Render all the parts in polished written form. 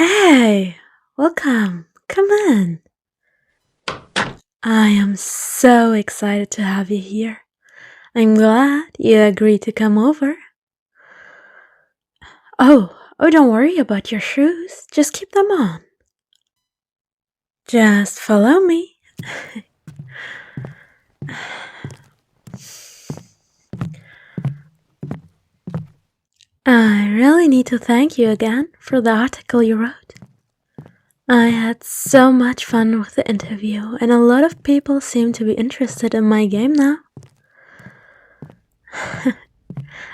Hey, welcome. Come in. I am so excited to have you here. I'm glad you agreed to come over. Oh, don't worry about your shoes. Just keep them on. Just follow me. I really need to thank you again for the article you wrote. I had so much fun with the interview, and a lot of people seem to be interested in my game now.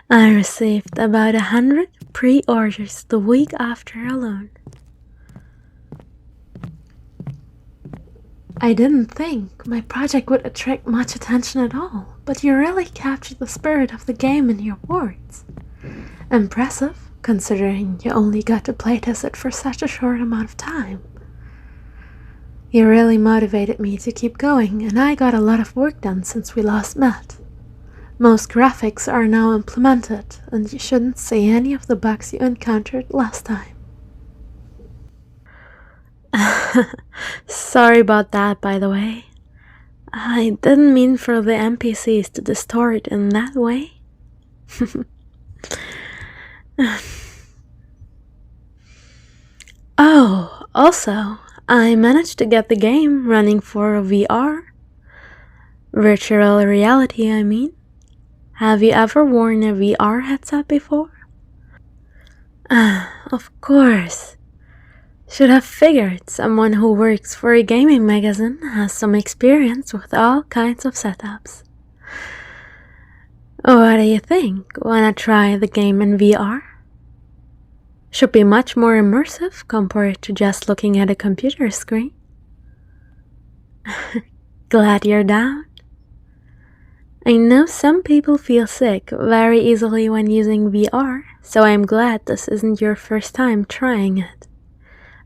I received about 100 pre-orders the week after alone. I didn't think my project would attract much attention at all, but you really captured the spirit of the game in your words. Impressive, considering you only got to playtest it for such a short amount of time. You really motivated me to keep going, and I got a lot of work done since we last met. Most graphics are now implemented, and you shouldn't see any of the bugs you encountered last time. Sorry about that, by the way. I didn't mean for the NPCs to distort in that way. Oh, also, I managed to get the game running for VR. Virtual reality, I mean. Have you ever worn a VR headset before? Of course. Should have figured someone who works for a gaming magazine has some experience with all kinds of setups. What do you think? Wanna try the game in VR? Should be much more immersive compared to just looking at a computer screen. Glad you're down. I know some people feel sick very easily when using VR, so I'm glad this isn't your first time trying it.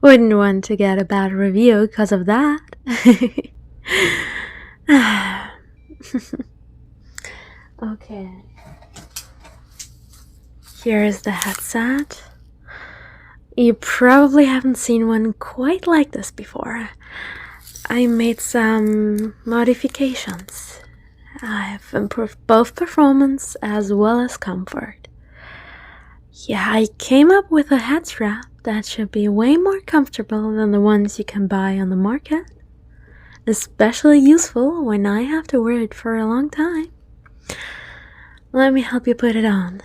Wouldn't want to get a bad review because of that. Okay. Here's the headset. You probably haven't seen one quite like this before. I made some modifications. I've improved both performance as well as comfort. Yeah, I came up with a head strap that should be way more comfortable than the ones you can buy on the market. Especially useful when I have to wear it for a long time. Let me help you put it on.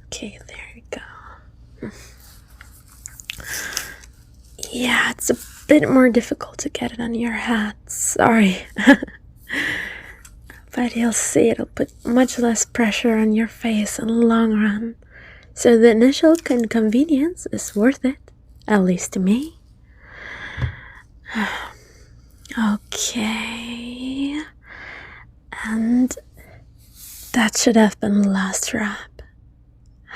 Okay, there you go. Yeah, it's a bit more difficult to get it on your head. Sorry. But you'll see it'll put much less pressure on your face in the long run. So the initial inconvenience is worth it, at least to me. Okay. And that should have been the last wrap.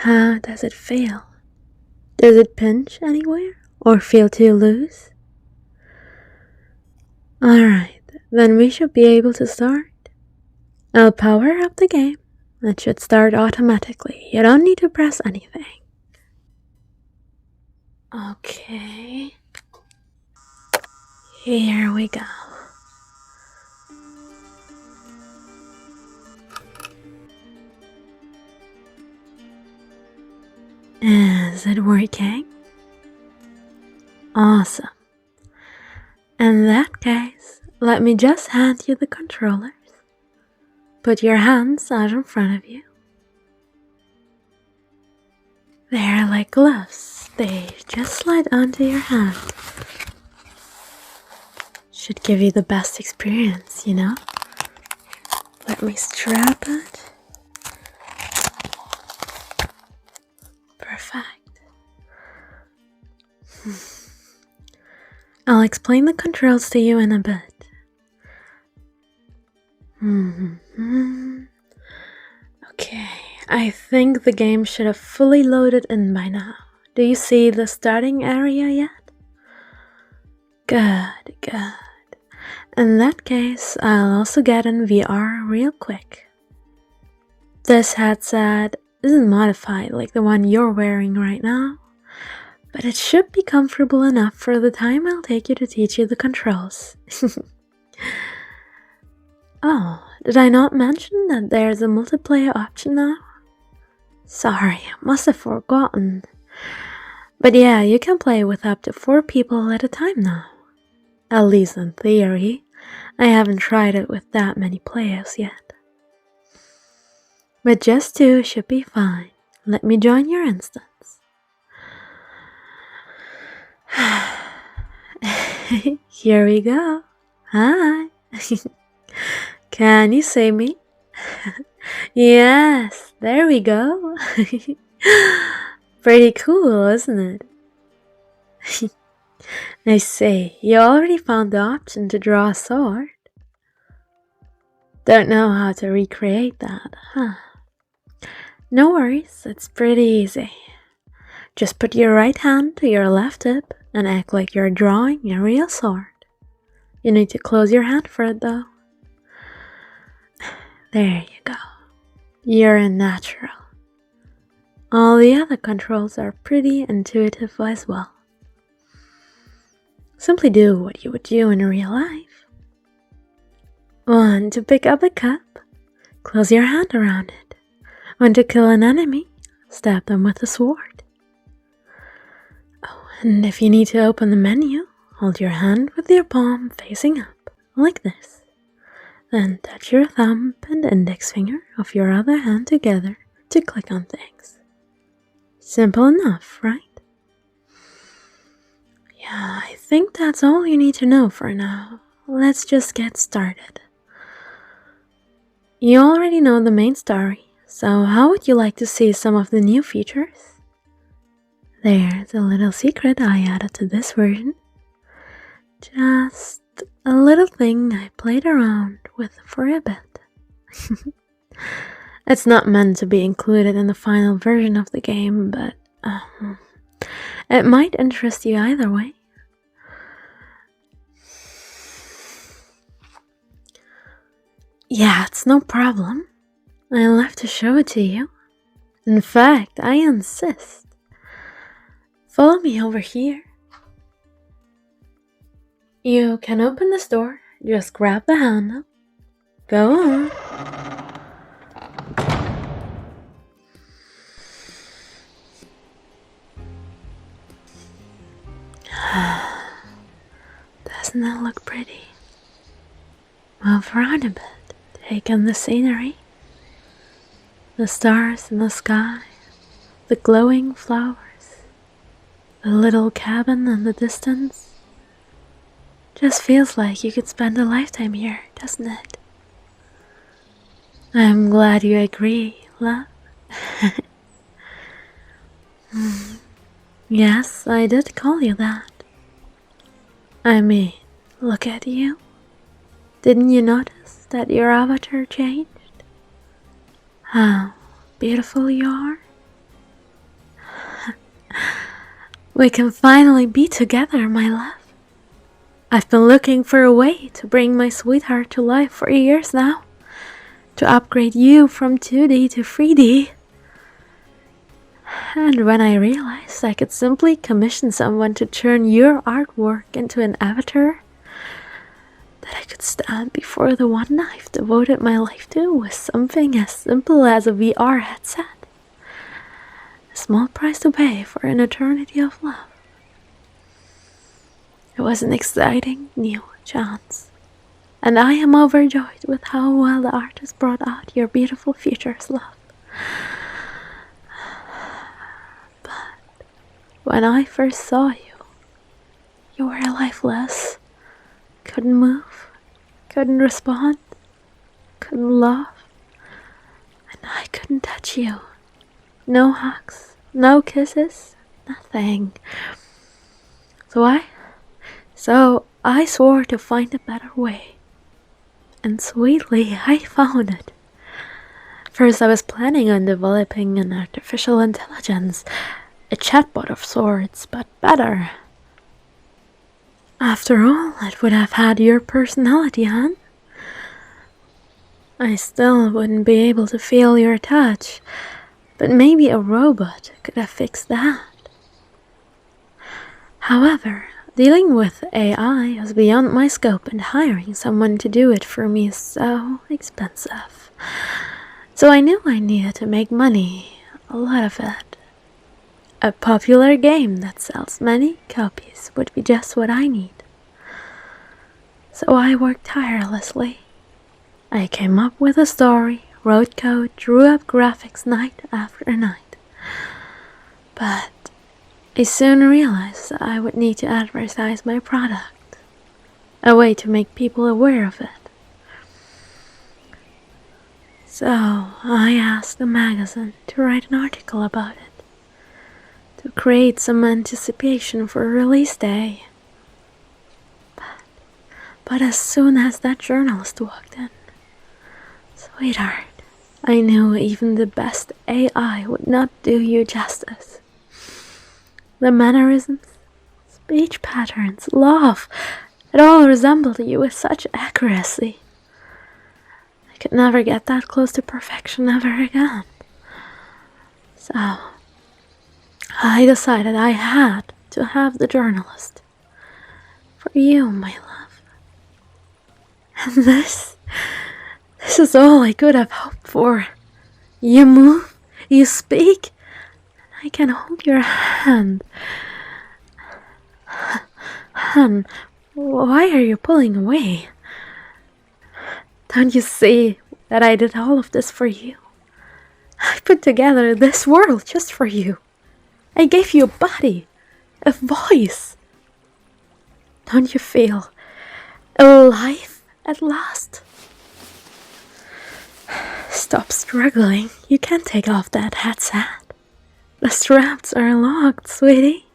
How does it feel? Does it pinch anywhere or feel too loose? Alright, then we should be able to start. I'll power up the game. It should start automatically. You don't need to press anything. Okay. Here we go. Is it working? Awesome. In that case, let me just hand you the controllers. Put your hands out in front of you. They're like gloves. They just slide onto your hand. Should give you the best experience, you know? Let me strap it. Perfect. I'll explain the controls to you in a bit. Okay, I think the game should have fully loaded in by now. Do you see the starting area yet? Good, good. In that case, I'll also get in VR real quick. This headset isn't modified like the one you're wearing right now, but it should be comfortable enough for the time I'll take you to teach you the controls. Oh, did I not mention that there's a multiplayer option now? Sorry, must have forgotten. But yeah, you can play with up to 4 people at a time now. At least in theory. I haven't tried it with that many players yet. But just 2 should be fine. Let me join your instance. Here we go. Hi. Can you see me? Yes, there we go. Pretty cool, isn't it? I see, you already found the option to draw a sword. Don't know how to recreate that, huh? No worries, it's pretty easy. Just put your right hand to your left hip and act like you're drawing a real sword. You need to close your hand for it though. There you go. You're a natural. All the other controls are pretty intuitive as well. Simply do what you would do in real life. 1 to pick up a cup, close your hand around it. 1 to kill an enemy, stab them with a sword. Oh, and if you need to open the menu, hold your hand with your palm facing up, like this. Then touch your thumb and index finger of your other hand together to click on things. Simple enough, right? Yeah, I think that's all you need to know for now. Let's just get started. You already know the main story, so how would you like to see some of the new features? There's a little secret I added to this version. Just a little thing I played around with for a bit. It's not meant to be included in the final version of the game, but it might interest you either way. Yeah, it's no problem. I'll have to show it to you. In fact, I insist. Follow me over here. You can open this door. Just grab the handle. Go on. Doesn't that look pretty? Move around a bit. Take in the scenery. The stars in the sky. The glowing flowers. The little cabin in the distance. Just feels like you could spend a lifetime here, doesn't it? I'm glad you agree, love. Yes, I did call you that. I mean, look at you. Didn't you notice that your avatar changed? How beautiful you are. We can finally be together, my love. I've been looking for a way to bring my sweetheart to life for years now. To upgrade you from 2D to 3D. And when I realized I could simply commission someone to turn your artwork into an avatar, that I could stand before the one I've devoted my life to with something as simple as a VR headset. A small price to pay for an eternity of love. It was an exciting new chance, and I am overjoyed with how well the artist brought out your beautiful features, love. But when I first saw you, you were lifeless, couldn't move, couldn't respond, couldn't laugh, and I couldn't touch you. No hugs, no kisses, nothing. So I swore to find a better way. And sweetly, I found it. First, I was planning on developing an artificial intelligence, a chatbot of sorts, but better. After all, it would have had your personality, huh? I still wouldn't be able to feel your touch, but maybe a robot could have fixed that. However, dealing with AI was beyond my scope, and hiring someone to do it for me is so expensive. So I knew I needed to make money, a lot of it. A popular game that sells many copies would be just what I need. So I worked tirelessly. I came up with a story, wrote code, drew up graphics night after night. But I soon realized that I would need to advertise my product, a way to make people aware of it. So I asked the magazine to write an article about it, to create some anticipation for release day. But as soon as that journalist walked in, sweetheart, I knew even the best AI would not do you justice. The mannerisms, speech patterns, laugh, it all resembled you with such accuracy. I could never get that close to perfection ever again. So, I decided I had to have the journalist. For you, my love. And this is all I could have hoped for. You move, you speak, and I can hold your hand. Hun, why are you pulling away? Don't you see that I did all of this for you? I put together this world just for you. I gave you a body, a voice. Don't you feel alive at last? Stop struggling. You can't take off that headset. The straps are locked, sweetie.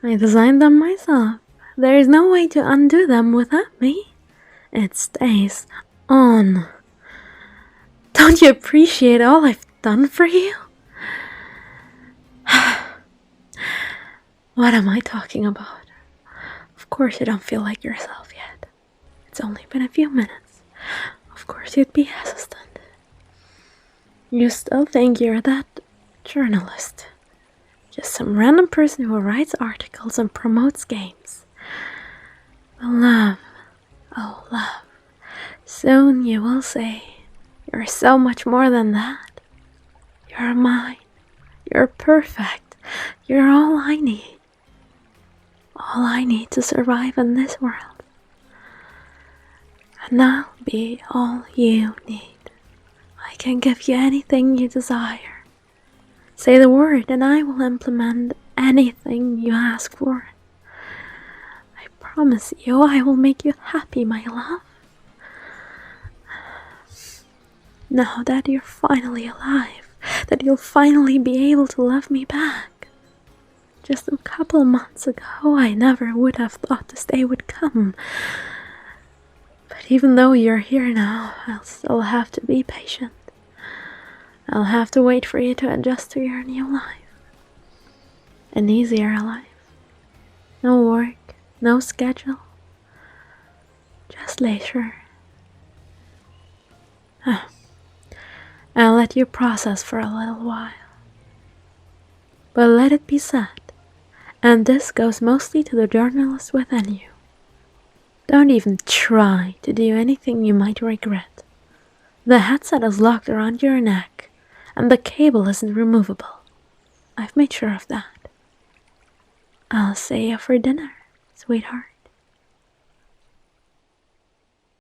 I designed them myself. There is no way to undo them without me. It stays on. Don't you appreciate all I've done for you? What am I talking about? Of course you don't feel like yourself yet. It's only been a few minutes. Of course you'd be hesitant. You still think you're that journalist. Just some random person who writes articles and promotes games. But love, oh love, soon you will say, you're so much more than that. You're mine. You're perfect. You're all I need. All I need to survive in this world. And I'll be all you need. I can give you anything you desire. Say the word and I will implement anything you ask for. I promise you I will make you happy, my love. Now that you're finally alive, that you'll finally be able to love me back. Just a couple of months ago, I never would have thought this day would come. But even though you're here now, I'll still have to be patient. I'll have to wait for you to adjust to your new life. An easier life. No work, no schedule. Just leisure. I'll let you process for a little while. But let it be said, and this goes mostly to the journalist within you. Don't even try to do anything you might regret. The headset is locked around your neck, and the cable isn't removable. I've made sure of that. I'll see you for dinner, sweetheart.